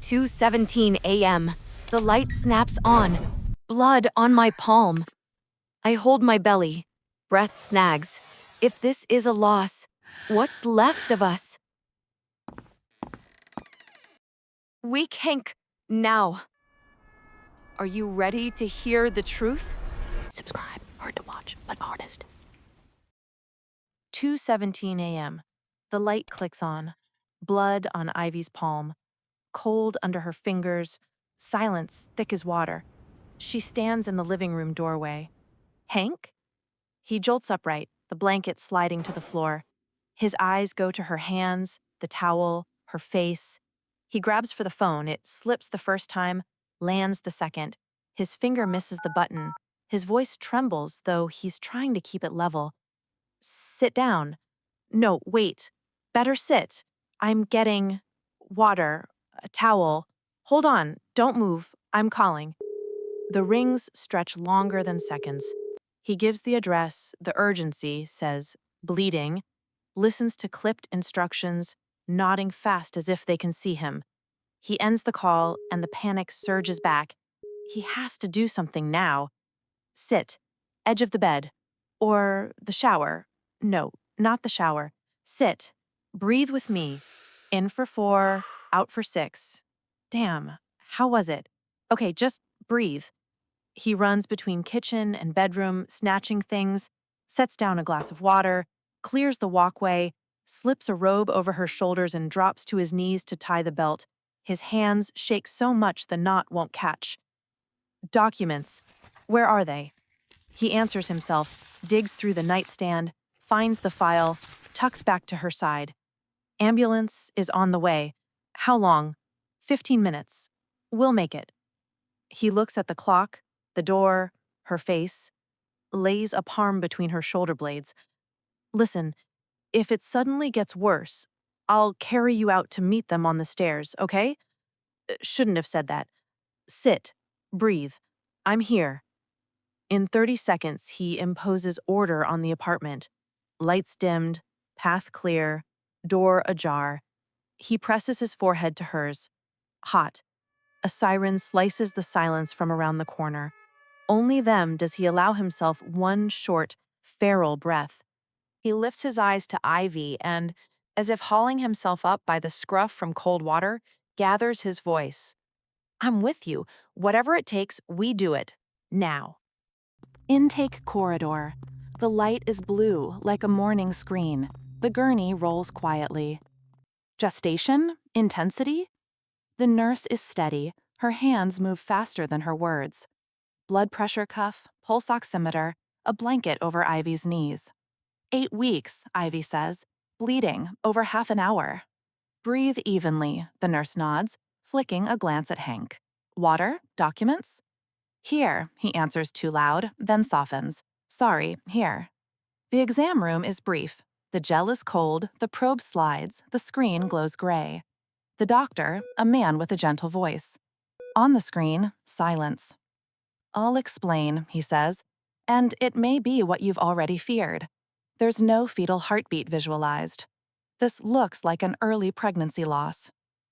2:17 a.m. The light snaps on. Blood on my palm. I hold my belly. Breath snags. If this is a loss, what's left of us? Weak Henk, now. Are you ready to hear the truth? Subscribe. Hard to watch, but honest. 2:17 a.m. The light clicks on. Blood on Ivy's palm. Cold under her fingers. Silence thick as water. She stands in the living room doorway. Henk? He jolts upright, the blanket sliding to the floor. His eyes go to her hands, the towel, her face. He grabs for the phone. It slips the first time, lands the second. His finger misses the button. His voice trembles, though he's trying to keep it level. Sit down. No, wait. Better sit. I'm getting water, a towel. Hold on, don't move. I'm calling. The rings stretch longer than seconds. He gives the address, the urgency, says, bleeding, listens to clipped instructions, nodding fast as if they can see him. He ends the call, and the panic surges back. He has to do something now. Sit. Edge of the bed. Or the shower. No, not the shower. Sit. Breathe with me. In for 4, out for 6. Damn, how was it? Okay, just breathe. He runs between kitchen and bedroom, snatching things, sets down a glass of water, clears the walkway, slips a robe over her shoulders and drops to his knees to tie the belt. His hands shake so much the knot won't catch. Documents. Where are they? He answers himself, digs through the nightstand, finds the file, tucks back to her side. Ambulance is on the way. How long? 15 minutes. We'll make it. He looks at the clock, the door, her face, lays a palm between her shoulder blades. Listen, if it suddenly gets worse, I'll carry you out to meet them on the stairs, okay? Shouldn't have said that. Sit. Breathe. I'm here. In 30 seconds, he imposes order on the apartment. Lights dimmed, path clear, door ajar. He presses his forehead to hers. Hot. A siren slices the silence from around the corner. Only then does he allow himself one short, feral breath. He lifts his eyes to Ivy and, as if hauling himself up by the scruff from cold water, gathers his voice. I'm with you. Whatever it takes, we do it. Now. Intake corridor. The light is blue, like a morning screen. The gurney rolls quietly. Gestation? Intensity? The nurse is steady. Her hands move faster than her words. Blood pressure cuff, pulse oximeter, a blanket over Ivy's knees. 8 weeks, Ivy says. Bleeding, over half an hour. Breathe evenly, the nurse nods, flicking a glance at Henk. Water? Documents? Here, he answers too loud, then softens. Sorry, here. The exam room is brief. The gel is cold, the probe slides, the screen glows gray. The doctor, a man with a gentle voice. On the screen, silence. I'll explain, he says, and it may be what you've already feared. There's no fetal heartbeat visualized. This looks like an early pregnancy loss.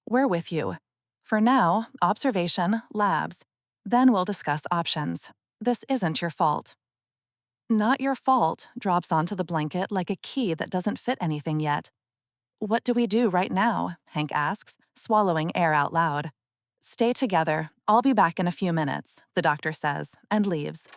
We're with you. For now, observation, labs. Then we'll discuss options. This isn't your fault. Not your fault drops onto the blanket like a key that doesn't fit anything yet. What do we do right now? Henk asks, swallowing air out loud. Stay together. I'll be back in a few minutes, the doctor says, and leaves.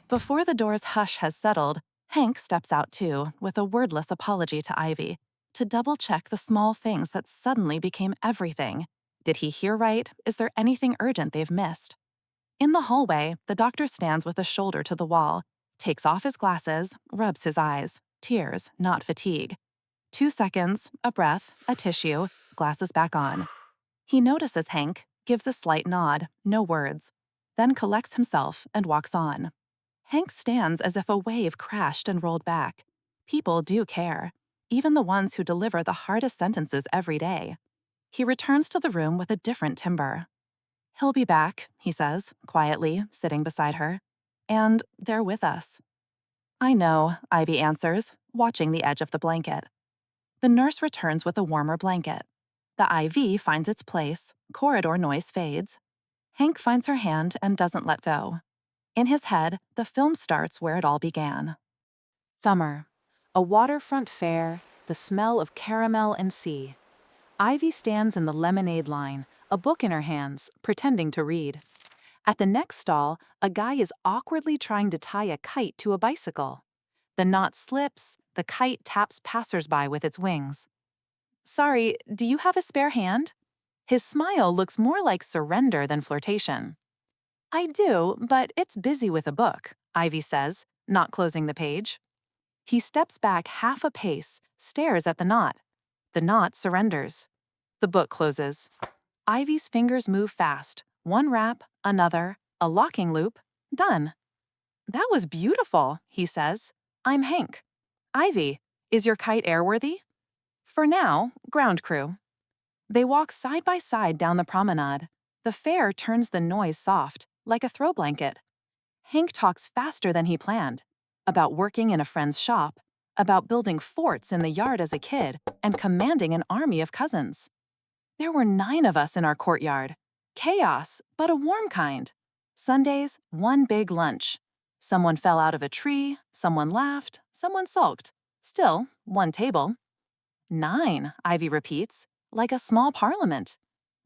Before the door's hush has settled, Henk steps out too, with a wordless apology to Ivy, to double-check the small things that suddenly became everything. Did he hear right? Is there anything urgent they've missed? In the hallway, the doctor stands with a shoulder to the wall, takes off his glasses, rubs his eyes. Tears, not fatigue. 2 seconds, a breath, a tissue, glasses back on. He notices Henk, gives a slight nod, no words, then collects himself and walks on. Henk stands as if a wave crashed and rolled back. People do care, even the ones who deliver the hardest sentences every day. He returns to the room with a different timbre. He'll be back, he says, quietly, sitting beside her. And they're with us. I know, Ivy answers, watching the edge of the blanket. The nurse returns with a warmer blanket. The IV finds its place, corridor noise fades. Henk finds her hand and doesn't let go. In his head, the film starts where it all began. Summer. A waterfront fair, the smell of caramel and sea. Ivy stands in the lemonade line, a book in her hands, pretending to read. At the next stall, a guy is awkwardly trying to tie a kite to a bicycle. The knot slips, the kite taps passersby with its wings. "Sorry, do you have a spare hand?" His smile looks more like surrender than flirtation. "I do, but it's busy with a book," Ivy says, not closing the page. He steps back half a pace, stares at the knot. The knot surrenders. The book closes. Ivy's fingers move fast. One wrap, another, a locking loop, done. "That was beautiful," he says. "I'm Henk." "Ivy, is your kite airworthy?" "For now, ground crew." They walk side by side down the promenade. The fair turns the noise soft, like a throw blanket. Henk talks faster than he planned, about working in a friend's shop, about building forts in the yard as a kid, and commanding an army of cousins. "There were 9 of us in our courtyard. Chaos, but a warm kind. Sundays, one big lunch. Someone fell out of a tree, someone laughed, someone sulked. Still, one table." "9," Ivy repeats, like a small parliament.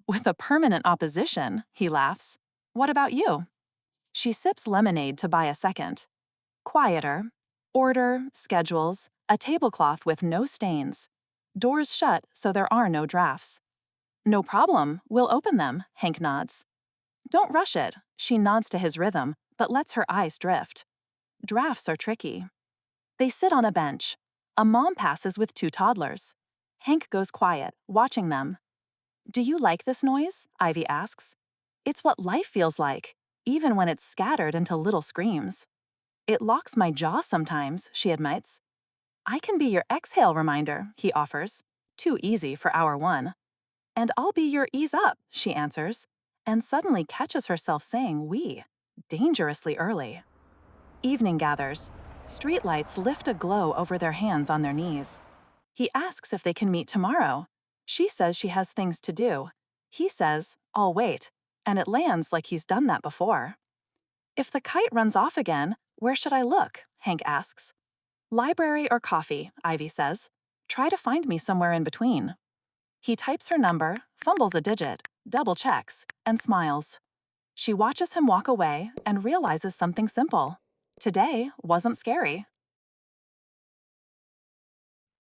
"With a permanent opposition," he laughs. "What about you?" She sips lemonade to buy a second. Quieter. Order, schedules, a tablecloth with no stains. Doors shut so there are no drafts. "No problem, we'll open them," Henk nods. "Don't rush it," she nods to his rhythm, but lets her eyes drift. Drafts are tricky. They sit on a bench. A mom passes with 2 toddlers. Henk goes quiet, watching them. "Do you like this noise?" Ivy asks. "It's what life feels like, even when it's scattered into little screams." "It locks my jaw sometimes," she admits. "I can be your exhale reminder," he offers. Too easy for hour 1. "And I'll be your ease up," she answers, and suddenly catches herself saying "we," dangerously early. Evening gathers. Streetlights lift a glow over their hands on their knees. He asks if they can meet tomorrow. She says she has things to do. He says, "I'll wait," and it lands like he's done that before. "If the kite runs off again, where should I look?" Henk asks. "Library or coffee," Ivy says. "Try to find me somewhere in between." He types her number, fumbles a digit, double checks, and smiles. She watches him walk away and realizes something simple. Today wasn't scary.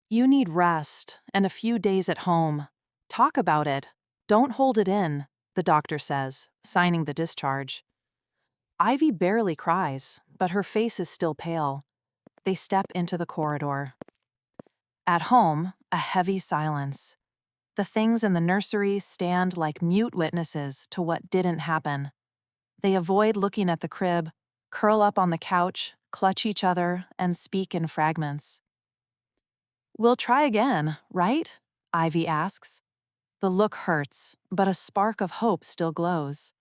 "You need rest and a few days at home. Talk about it. Don't hold it in," the doctor says, signing the discharge. Ivy barely cries, but her face is still pale. They step into the corridor. At home, a heavy silence. The things in the nursery stand like mute witnesses to what didn't happen. They avoid looking at the crib, curl up on the couch, clutch each other, and speak in fragments. "We'll try again, right?" Ivy asks. The look hurts, but a spark of hope still glows.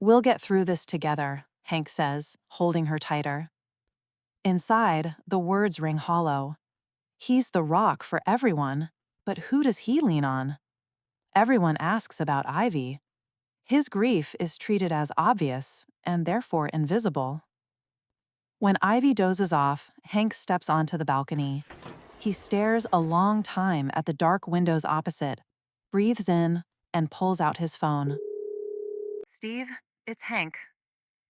"We'll get through this together," Henk says, holding her tighter. Inside, the words ring hollow. He's the rock for everyone, but who does he lean on? Everyone asks about Ivy. His grief is treated as obvious and therefore invisible. When Ivy dozes off, Henk steps onto the balcony. He stares a long time at the dark windows opposite, breathes in, and pulls out his phone. "Steve, it's Henk.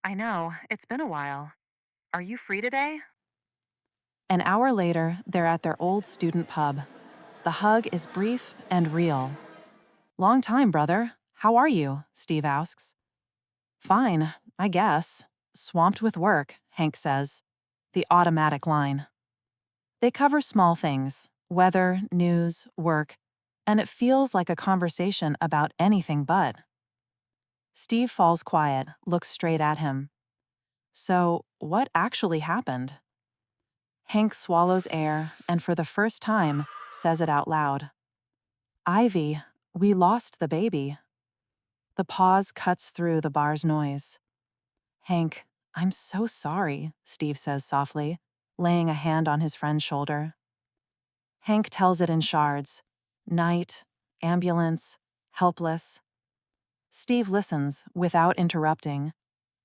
I know, it's been a while. Are you free today?" An hour later, they're at their old student pub. The hug is brief and real. "Long time, brother. How are you?" Steve asks. "Fine, I guess. Swamped with work," Henk says. The automatic line. They cover small things, weather, news, work, and it feels like a conversation about anything but. Steve falls quiet, looks straight at him. "So, what actually happened?" Henk swallows air and for the first time says it out loud. "Ivy, we lost the baby." The pause cuts through the bar's noise. "Henk, I'm so sorry," Steve says softly, laying a hand on his friend's shoulder. Henk tells it in shards. Night, ambulance, helpless. Steve listens without interrupting,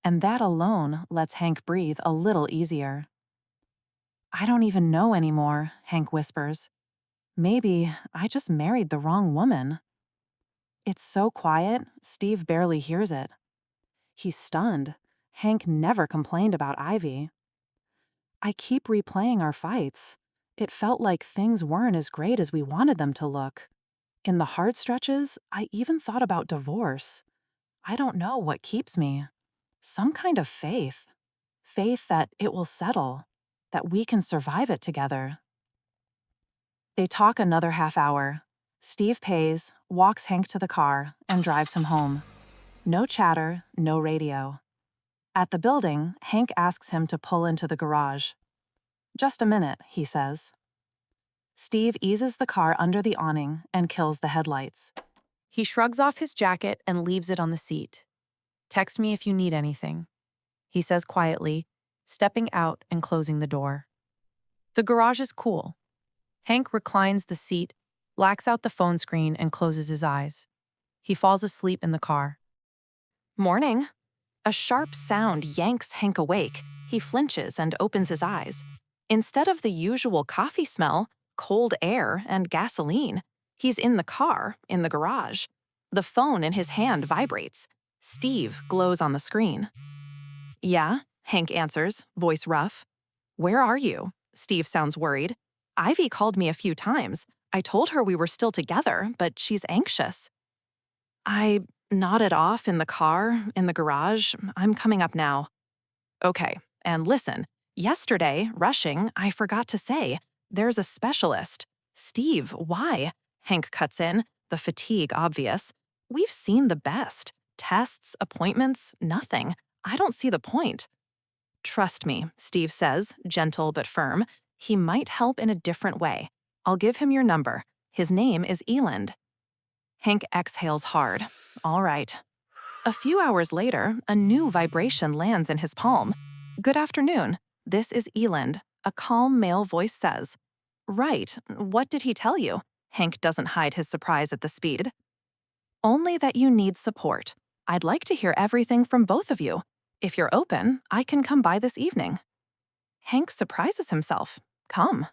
and that alone lets Henk breathe a little easier. I don't even know anymore, Henk whispers. Maybe I just married the wrong woman. It's so quiet, Steve barely hears it. He's stunned. Henk never complained about Ivy. I keep replaying our fights. It felt like things weren't as great as we wanted them to look. In the hard stretches, I even thought about divorce. I don't know what keeps me. Some kind of faith. Faith that it will settle, that we can survive it together. They talk another half hour. Steve pays, walks Henk to the car, and drives him home. No chatter, no radio. At the building, Henk asks him to pull into the garage. Just a minute, he says. Steve eases the car under the awning and kills the headlights. He shrugs off his jacket and leaves it on the seat. Text me if you need anything, he says quietly, stepping out and closing the door. The garage is cool. Henk reclines the seat, blacks out the phone screen, and closes his eyes. He falls asleep in the car. Morning. A sharp sound yanks Henk awake. He flinches and opens his eyes. Instead of the usual coffee smell, cold air, and gasoline, he's in the car, in the garage. The phone in his hand vibrates. Steve glows on the screen. Yeah, Henk answers, voice rough. Where are you? Steve sounds worried. Ivy called me a few times. I told her we were still together, but she's anxious. I nodded off in the car, in the garage. I'm coming up now. Okay, and listen, yesterday, rushing, I forgot to say, there's a specialist. Steve, why? Henk cuts in, the fatigue obvious. We've seen the best. Tests, appointments, nothing. I don't see the point. Trust me, Steve says, gentle but firm. He might help in a different way. I'll give him your number. His name is Eland. Henk exhales hard. All right. A few hours later, a new vibration lands in his palm. Good afternoon. This is Eland, a calm male voice says. Right. What did he tell you? Henk doesn't hide his surprise at the speed. Only that you need support. I'd like to hear everything from both of you. If you're open, I can come by this evening. Henk surprises himself. Come.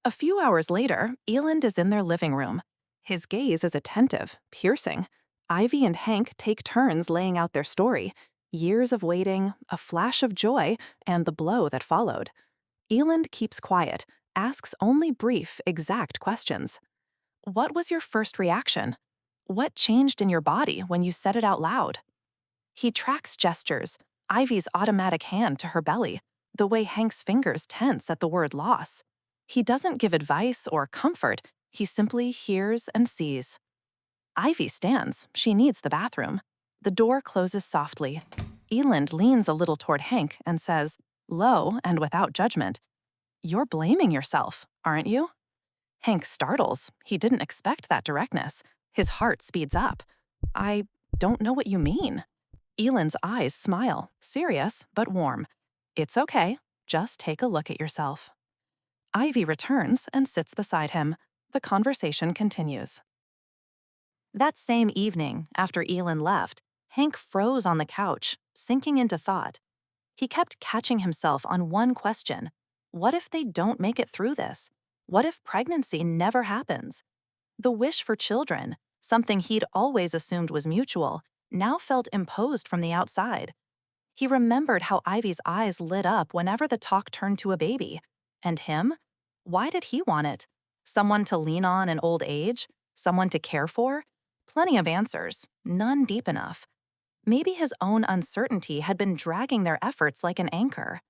A few hours later, Eland is in their living room. His gaze is attentive, piercing. Ivy and Henk take turns laying out their story. Years of waiting, a flash of joy, and the blow that followed. Eland keeps quiet, asks only brief, exact questions. What was your first reaction? What changed in your body when you said it out loud? He tracks gestures, Ivy's automatic hand to her belly, the way Henk's fingers tense at the word loss. He doesn't give advice or comfort, he simply hears and sees. Ivy stands, she needs the bathroom. The door closes softly. Eland leans a little toward Henk and says, low and without judgment, You're blaming yourself, aren't you? Henk startles, he didn't expect that directness. His heart speeds up. I don't know what you mean. Eland's eyes smile, serious but warm. It's okay, just take a look at yourself. Ivy returns and sits beside him. The conversation continues. That same evening, after Eland left, Henk froze on the couch, sinking into thought. He kept catching himself on one question. What if they don't make it through this? What if pregnancy never happens? The wish for children, something he'd always assumed was mutual, now felt imposed from the outside. He remembered how Ivy's eyes lit up whenever the talk turned to a baby. And him? Why did he want it? Someone to lean on in old age? Someone to care for? Plenty of answers, none deep enough. Maybe his own uncertainty had been dragging their efforts like an anchor.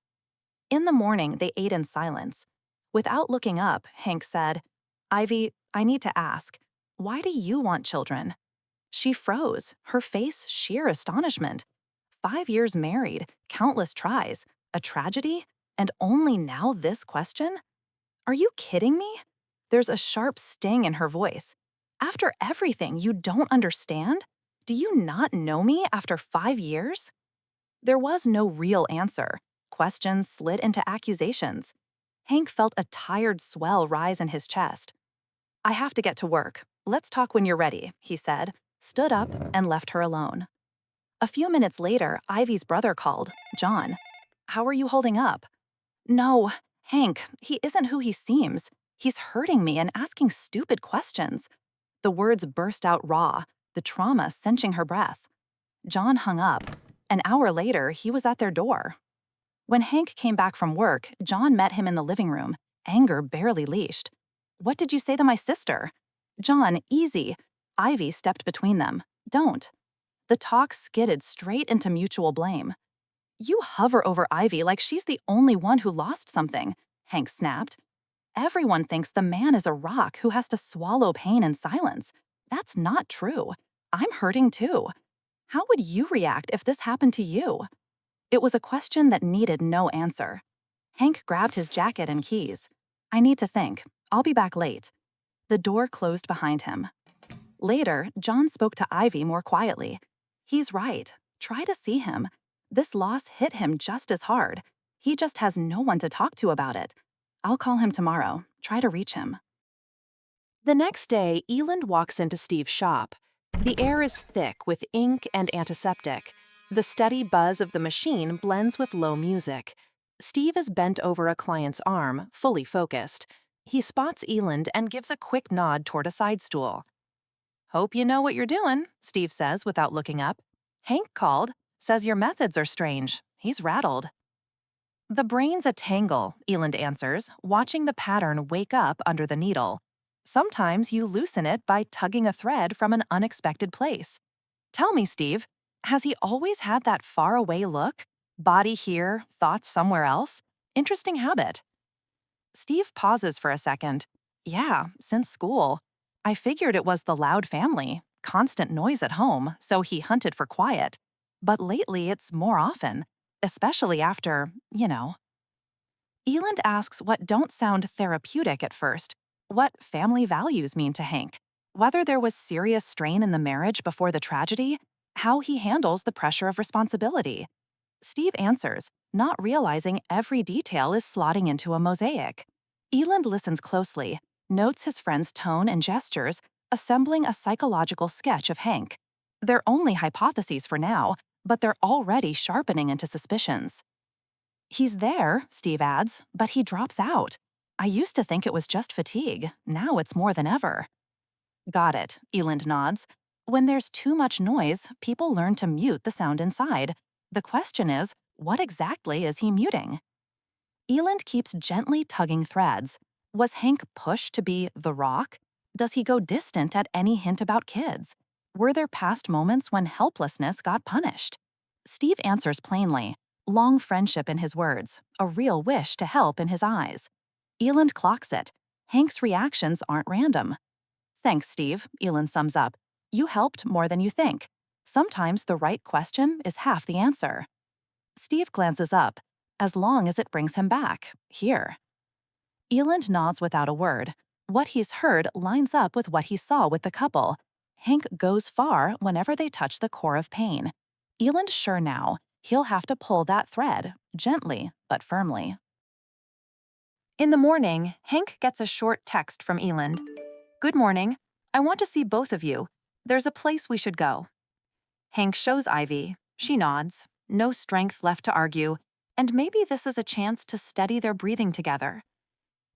In the morning, they ate in silence. Without looking up, Henk said, Ivy, I need to ask, why do you want children? She froze, her face sheer astonishment. 5 years married, countless tries, a tragedy, and only now this question? Are you kidding me? There's a sharp sting in her voice. After everything, you don't understand? Do you not know me after 5 years? There was no real answer. Questions slid into accusations. Henk felt a tired swell rise in his chest. I have to get to work. "Let's talk when you're ready," he said, stood up, and left her alone. A few minutes later, Ivy's brother called, John. "How are you holding up?" "No, Henk, he isn't who he seems. He's hurting me and asking stupid questions." The words burst out raw, the trauma cinching her breath. John hung up. An hour later, he was at their door. When Henk came back from work, John met him in the living room, anger barely leashed. "What did you say to my sister?" "John, easy." Ivy stepped between them. "Don't." The talk skidded straight into mutual blame. "You hover over Ivy like she's the only one who lost something," Henk snapped. "Everyone thinks the man is a rock who has to swallow pain in silence. That's not true. I'm hurting too. How would you react if this happened to you?" It was a question that needed no answer. Henk grabbed his jacket and keys. "I need to think. I'll be back late." The door closed behind him. Later, John spoke to Ivy more quietly. "He's right. Try to see him. This loss hit him just as hard. He just has no one to talk to about it. I'll call him tomorrow. Try to reach him." The next day, Eland walks into Steve's shop. The air is thick with ink and antiseptic. The steady buzz of the machine blends with low music. Steve is bent over a client's arm, fully focused. He spots Eland and gives a quick nod toward a side stool. "Hope you know what you're doing," Steve says without looking up. "Henk called, says your methods are strange. He's rattled." "The brain's a tangle," Eland answers, watching the pattern wake up under the needle. "Sometimes you loosen it by tugging a thread from an unexpected place. Tell me, Steve, has he always had that faraway look? Body here, thoughts somewhere else? Interesting habit." Steve pauses for a second. "Yeah, since school. I figured it was the loud family, constant noise at home, so he hunted for quiet. But lately it's more often, especially after, you know." Eland asks what don't sound therapeutic at first, what family values mean to Henk, whether there was serious strain in the marriage before the tragedy, how he handles the pressure of responsibility. Steve answers, not realizing every detail is slotting into a mosaic. Eland listens closely, notes his friend's tone and gestures, assembling a psychological sketch of Henk. They're only hypotheses for now, but they're already sharpening into suspicions. "He's there," Steve adds, "but he drops out. I used to think it was just fatigue. Now it's more than ever." "Got it," Eland nods. "When there's too much noise, people learn to mute the sound inside. The question is, what exactly is he muting?" Eland keeps gently tugging threads. Was Henk pushed to be the rock? Does he go distant at any hint about kids? Were there past moments when helplessness got punished? Steve answers plainly, long friendship in his words, a real wish to help in his eyes. Eland clocks it. Henk's reactions aren't random. "Thanks, Steve," Eland sums up. "You helped more than you think. Sometimes the right question is half the answer." Steve glances up, as long as it brings him back, here. Eland nods without a word. What he's heard lines up with what he saw with the couple. Henk goes far whenever they touch the core of pain. Eland's sure now he'll have to pull that thread, gently but firmly. In the morning, Henk gets a short text from Eland. "Good morning. I want to see both of you. There's a place we should go." Henk shows Ivy. She nods. No strength left to argue, and maybe this is a chance to steady their breathing together.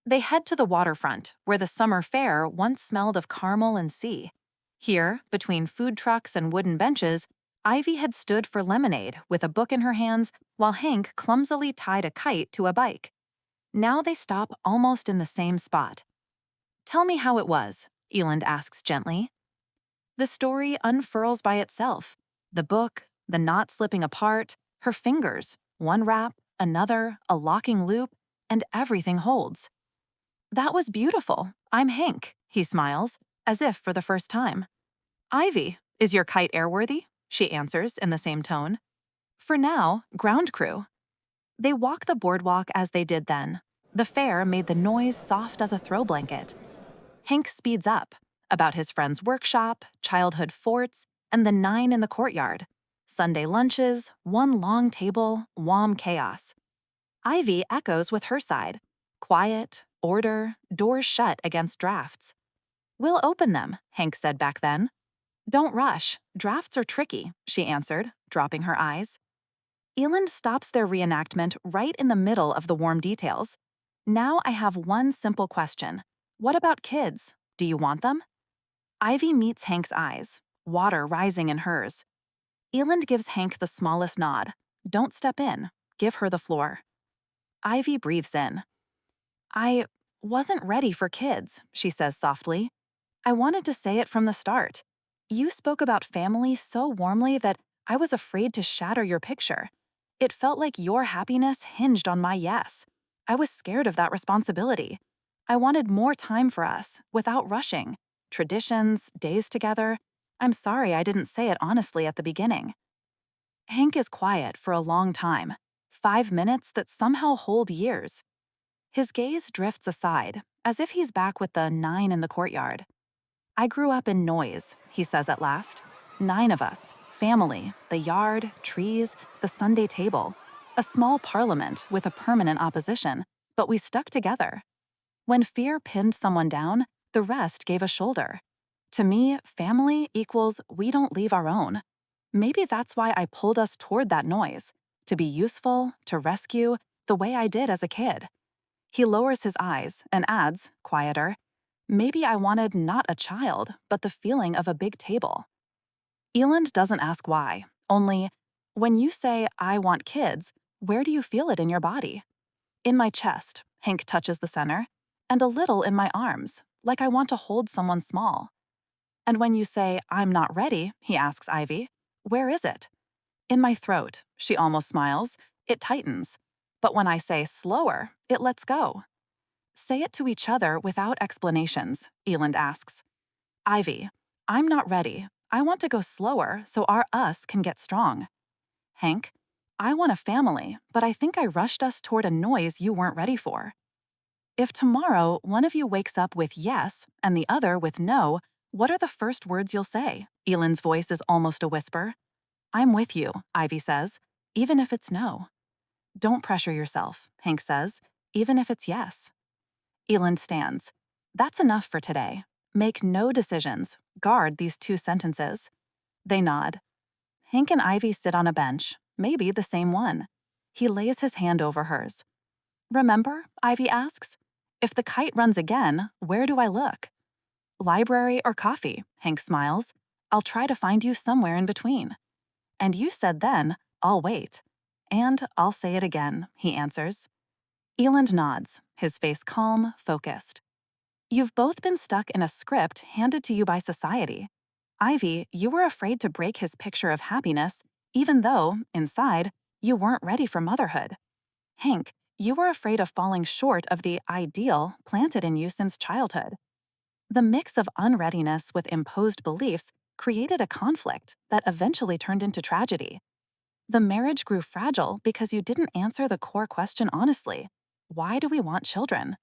They head to the waterfront, where the summer fair once smelled of caramel and sea. Here, between food trucks and wooden benches, Ivy had stood for lemonade with a book in her hands while Henk clumsily tied a kite to a bike. Now they stop almost in the same spot. "Tell me how it was," Eland asks gently. The story unfurls by itself. The book, the knot slipping apart, her fingers, one wrap, another, a locking loop, and everything holds. "That was beautiful. I'm Henk," he smiles, as if for the first time. "Ivy, is your kite airworthy?" she answers in the same tone. "For now, ground crew." They walk the boardwalk as they did then. The fair made the noise soft as a throw blanket. Henk speeds up, about his friend's workshop, childhood forts, and the 9 in the courtyard. Sunday lunches, one long table, warm chaos. Ivy echoes with her side. Quiet, order, doors shut against drafts. "We'll open them," Henk said back then. "Don't rush. Drafts are tricky," she answered, dropping her eyes. Eland stops their reenactment right in the middle of the warm details. "Now I have one simple question. What about kids? Do you want them?" Ivy meets Hank's eyes, water rising in hers. Eland gives Henk the smallest nod. "Don't step in. Give her the floor." Ivy breathes in. "I wasn't ready for kids," she says softly. "I wanted to say it from the start. You spoke about family so warmly that I was afraid to shatter your picture. It felt like your happiness hinged on my yes. I was scared of that responsibility. I wanted more time for us, without rushing. Traditions, days together. I'm sorry I didn't say it honestly at the beginning." Hank is quiet for a long time, 5 minutes that somehow hold years. His gaze drifts aside, as if he's back with the 9 in the courtyard. "I grew up in noise," he says at last. 9 of us, family, the yard, trees, the Sunday table. A small parliament with a permanent opposition, but we stuck together. When fear pinned someone down, the rest gave a shoulder. To me, family equals we don't leave our own. Maybe that's why I pulled us toward that noise, to be useful, to rescue, the way I did as a kid. He lowers his eyes and adds, quieter, "Maybe I wanted not a child, but the feeling of a big table." Eland doesn't ask why, only, "When you say, 'I want kids,' where do you feel it in your body?" "In my chest," Hank touches the center, "and a little in my arms, like I want to hold someone small." "And when you say, 'I'm not ready,'" he asks Ivy, "where is it?" "In my throat," she almost smiles. "It tightens. But when I say slower, it lets go." "Say it to each other without explanations," Eland asks. "Ivy, I'm not ready. I want to go slower so our us can get strong." "Hank, I want a family, but I think I rushed us toward a noise you weren't ready for." "If tomorrow one of you wakes up with yes and the other with no, what are the first words you'll say?" Eland's voice is almost a whisper. "I'm with you," Ivy says, "even if it's no." "Don't pressure yourself," Hank says, "even if it's yes." Eland stands. "That's enough for today. Make no decisions. Guard these 2 sentences." They nod. Hank and Ivy sit on a bench, maybe the same one. He lays his hand over hers. "Remember?" Ivy asks. "If the kite runs again, where do I look?" "Library or coffee?" Hank smiles. "I'll try to find you somewhere in between." "And you said then, 'I'll wait.'" "And I'll say it again," he answers. Eland nods, his face calm, focused. "You've both been stuck in a script handed to you by society. Ivy, you were afraid to break his picture of happiness, even though, inside, you weren't ready for motherhood. Hank, you were afraid of falling short of the ideal planted in you since childhood. The mix of unreadiness with imposed beliefs created a conflict that eventually turned into tragedy. The marriage grew fragile because you didn't answer the core question honestly. Why do we want children?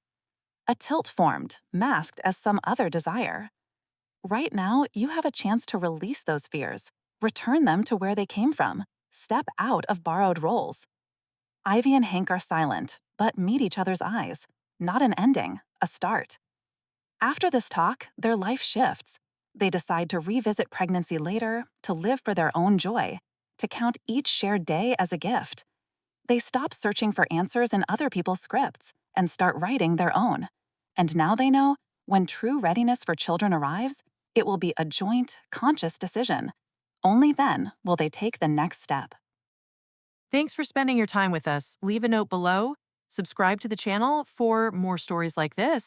A tilt formed, masked as some other desire. Right now, you have a chance to release those fears, return them to where they came from, step out of borrowed roles." Ivy and Hank are silent, but meet each other's eyes. Not an ending, a start. After this talk, their life shifts. They decide to revisit pregnancy later, to live for their own joy, to count each shared day as a gift. They stop searching for answers in other people's scripts and start writing their own. And now they know, when true readiness for children arrives, it will be a joint, conscious decision. Only then will they take the next step. Thanks for spending your time with us. Leave a note below, subscribe to the channel for more stories like this,